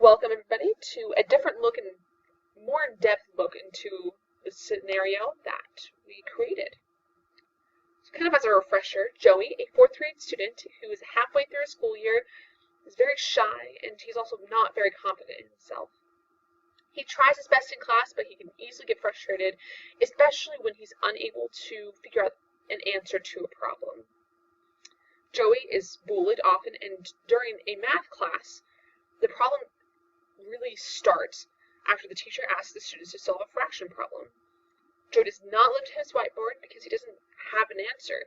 Welcome everybody to a different look and more in-depth look into the scenario that we created. So kind of as a refresher, Joey, a 4th grade student who is halfway through his school year, is very shy and he's also not very confident in himself. He tries his best in class, but he can easily get frustrated, especially when he's unable to figure out an answer to a problem. Joey is bullied often, and during a math class, the problem really starts after the teacher asks the students to solve a fraction problem. Joey does not lift his whiteboard because he doesn't have an answer.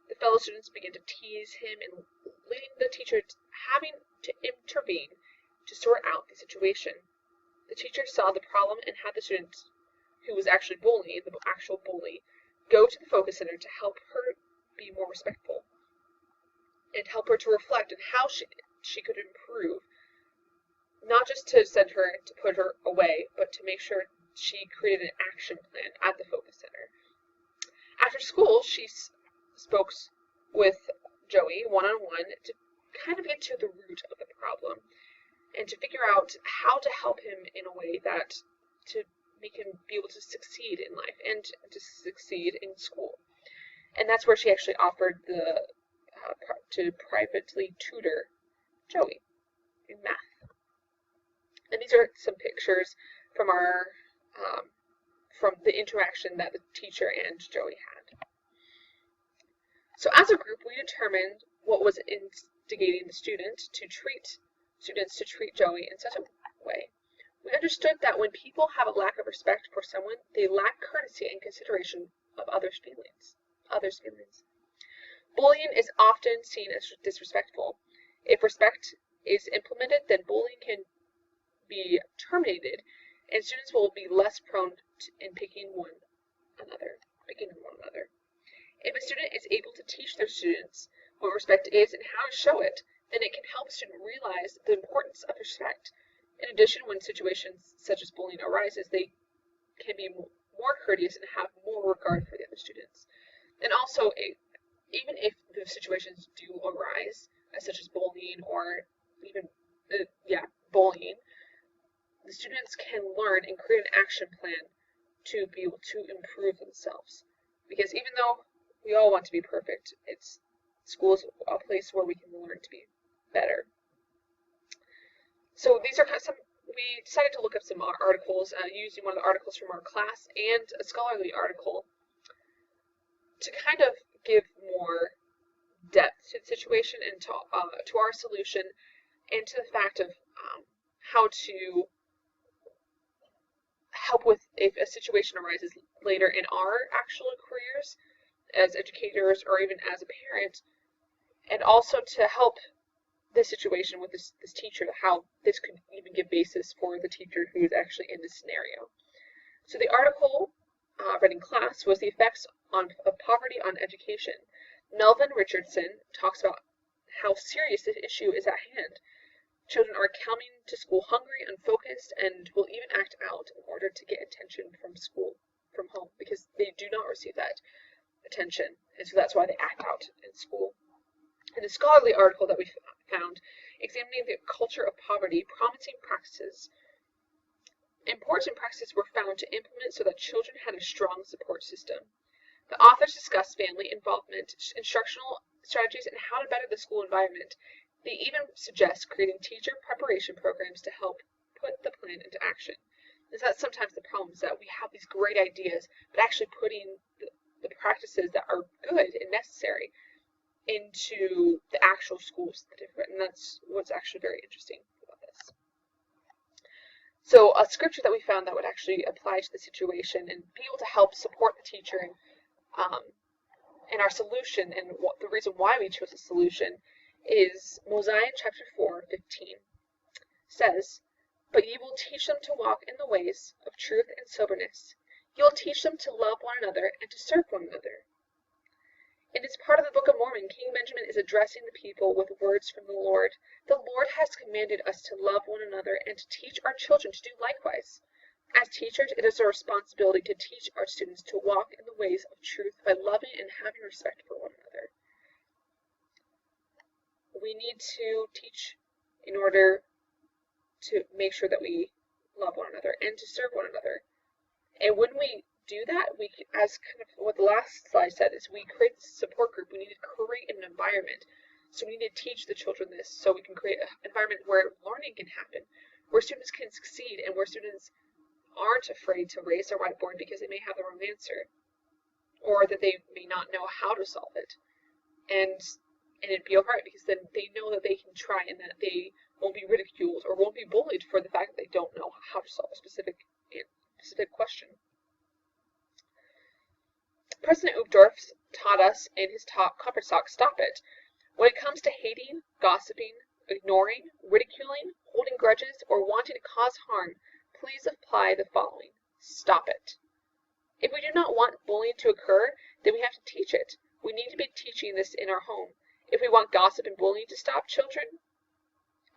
The fellow students begin to tease him and leading the teacher having to intervene to sort out the situation. The teacher saw the problem and had the student who was actually bullying, the actual bully, go to the focus center to help her be more respectful and help her to reflect on how she could improve. Not just to send her to put her away, but to make sure she created an action plan at the focus center. After school, she spoke with Joey one-on-one to kind of get to the root of the problem and to figure out how to help him in a way that to make him be able to succeed in life and to succeed in school. And that's where she actually offered to privately tutor Joey in math. And these are some pictures from from the interaction that the teacher and Joey had. So as a group, we determined what was instigating the students to treat Joey in such a way. We understood that when people have a lack of respect for someone, they lack courtesy and consideration of others' feelings. Bullying is often seen as disrespectful. If respect is implemented, then bullying can be terminated, and students will be less prone in picking on one another. If a student is able to teach their students what respect is and how to show it, then it can help a student realize the importance of respect. In addition, when situations such as bullying arises, they can be more courteous and have more regard for the other students. And also, even if the situations do arise, such as bullying or even bullying, the students can learn and create an action plan to be able to improve themselves. Because even though we all want to be perfect, school is a place where we can learn to be better. So these are we decided to look up some articles using one of the articles from our class and a scholarly article to kind of give more depth to the situation and to our solution and to the fact of how to help with if a situation arises later in our actual careers as educators or even as a parent, and also to help this situation with this teacher, how this could even give basis for the teacher who is actually in this scenario. So the article read in class was the effects of poverty on education. Melvin Richardson talks about how serious this issue is at hand. Children are coming to school hungry, unfocused, and will even act out in order to get attention from home, because they do not receive that attention, and so that's why they act out in school. In a scholarly article that we found, examining the culture of poverty, important practices were found to implement so that children had a strong support system. The authors discussed family involvement, instructional strategies, and how to better the school environment. They even suggest creating teacher preparation programs to help put the plan into action. And that's sometimes the problem, is that we have these great ideas, but actually putting the practices that are good and necessary into the actual schools, and that's what's actually very interesting about this. So a scripture that we found that would actually apply to the situation and be able to help support the teacher in our solution, and the reason why we chose a solution is Mosiah chapter 4:15. Says, "But ye will teach them to walk in the ways of truth and soberness. You will teach them to love one another and to serve one another." In this part of the Book of Mormon, King Benjamin is addressing the people with words from the Lord. The Lord has commanded us to love one another and to teach our children to do likewise. As teachers, it is our responsibility to teach our students to walk in the ways of truth by loving and having respect for one another. We need to teach in order to make sure that we love one another and to serve one another. And when we do that, we, as kind of what the last slide said, is we create this support group. We need to create an environment. So we need to teach the children this so we can create an environment where learning can happen, where students can succeed, and where students aren't afraid to raise their whiteboard because they may have the wrong answer, or that they may not know how to solve it. And it'd be alright because then they know that they can try and that they won't be ridiculed or won't be bullied for the fact that they don't know how to solve a specific question. President Uchtdorf taught us in his conference talk, Stop It. When it comes to hating, gossiping, ignoring, ridiculing, holding grudges, or wanting to cause harm, please apply the following. Stop it. If we do not want bullying to occur, then we have to teach it. We need to be teaching this in our home. If we want gossip and bullying to stop children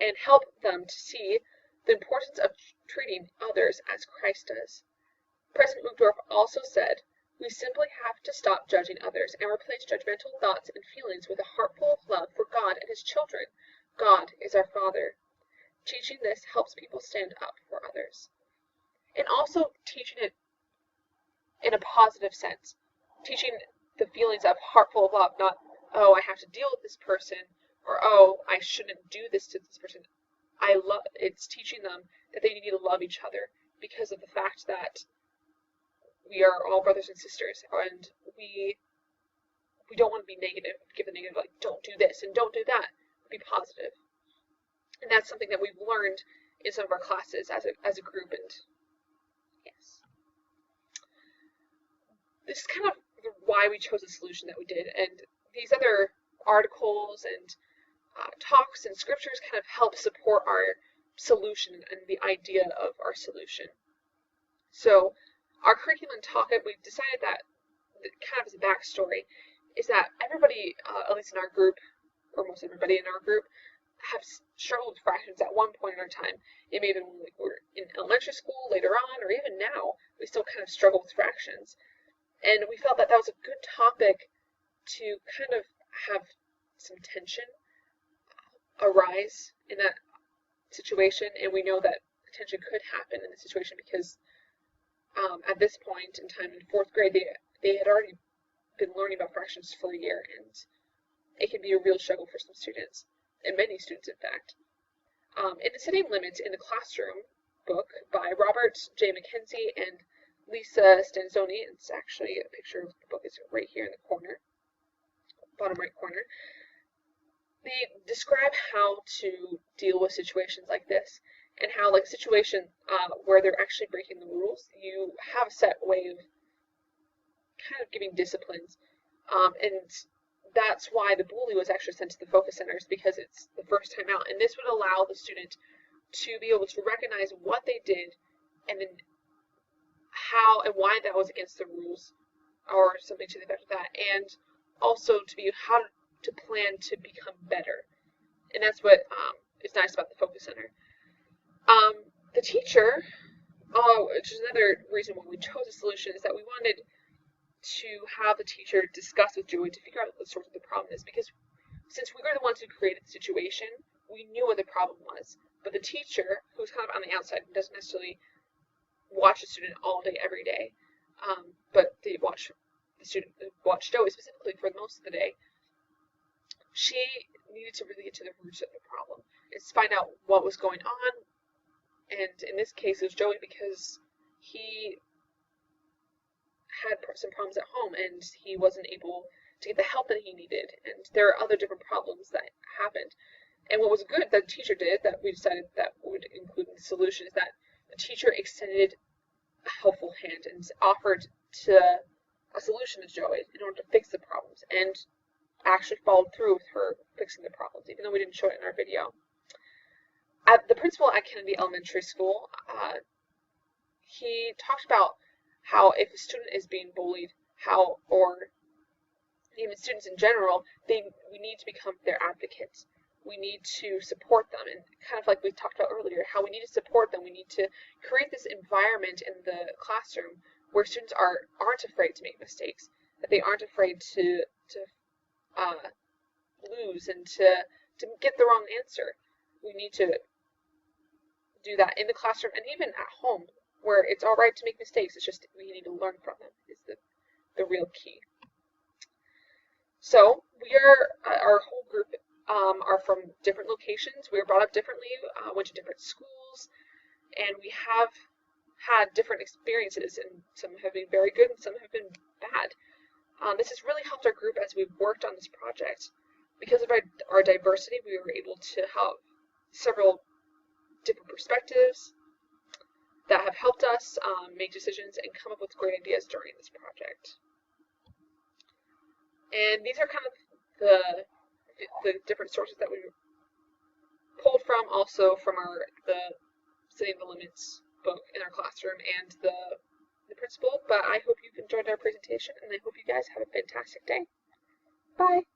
and help them to see the importance of treating others as Christ does. President Uchtdorf also said, we simply have to stop judging others and replace judgmental thoughts and feelings with a heart full of love for God and His children. God is our Father. Teaching this helps people stand up for others. And also teaching it in a positive sense. Teaching the feelings of heart full of love, not, oh, I have to deal with this person, or oh, I shouldn't do this to this person. It's teaching them that they need to love each other because of the fact that we are all brothers and sisters, and we don't want to be negative, give the negative, like, don't do this and don't do that. Be positive. And that's something that we've learned in some of our classes as a group, and yes. This is kind of why we chose the solution that we did, and these other articles and talks and scriptures kind of help support our solution and the idea of our solution. So our curriculum talk, we decided that, kind of as a backstory, is that everybody, at least in our group, or most everybody in our group, have struggled with fractions at one point in our time. It may have been when we were in elementary school, later on, or even now, we still kind of struggle with fractions. And we felt that that was a good topic to kind of have some tension arise in that situation, and we know that tension could happen in the situation because at this point in time in 4th grade, they had already been learning about fractions for a year, and it can be a real struggle for some students, and many students in fact. In the Setting Limits in the Classroom book by Robert J. McKenzie and Lisa Stanzoni, it's actually a picture of the book is right here in the corner, bottom right corner. They describe how to deal with situations like this, and how, like, a situation where they're actually breaking the rules, you have a set way of kind of giving disciplines, and that's why the bully was actually sent to the focus centers, because it's the first time out, and this would allow the student to be able to recognize what they did, and then how and why that was against the rules, or something to the effect of that, and also to be how to plan to become better. And that's what is nice about the focus center. The teacher, which is another reason why we chose a solution, is that we wanted to have the teacher discuss with Joey to figure out what the source of the problem is, because since we were the ones who created the situation, we knew what the problem was. But the teacher, who's kind of on the outside and doesn't necessarily watch the student all day, every day, but they watch the student, watch Joey specifically for most of the day, she needed to really get to the roots of the problem and find out what was going on. And in this case, it was Joey, because he had some problems at home and he wasn't able to get the help that he needed. And there are other different problems that happened. And what was good that the teacher did, that we decided that would include in the solution, is that the teacher extended a helpful hand and offered a solution to Joey in order to fix the problems, and actually followed through with her fixing the problems, even though we didn't show it in our video. The principal at Kennedy Elementary School, he talked about how if a student is being bullied, or even students in general, we need to become their advocates. We need to support them, and kind of like we talked about earlier, how we need to support them. We need to create this environment in the classroom where students aren't afraid to make mistakes, that they aren't afraid to lose and to get the wrong answer. We need to do that in the classroom and even at home, where it's all right to make mistakes. It's just we need to learn from them is the real key. So our whole group are from different locations. We were brought up differently, went to different schools, and we have had different experiences, and some have been very good and some have been bad. This has really helped our group as we've worked on this project. Because of our diversity, we were able to have several different perspectives that have helped us make decisions and come up with great ideas during this project. And these are kind of the different sources that we pulled from, also from the Setting the Limits book in our classroom and the principal. But I hope you've enjoyed our presentation, and I hope you guys have a fantastic day. Bye!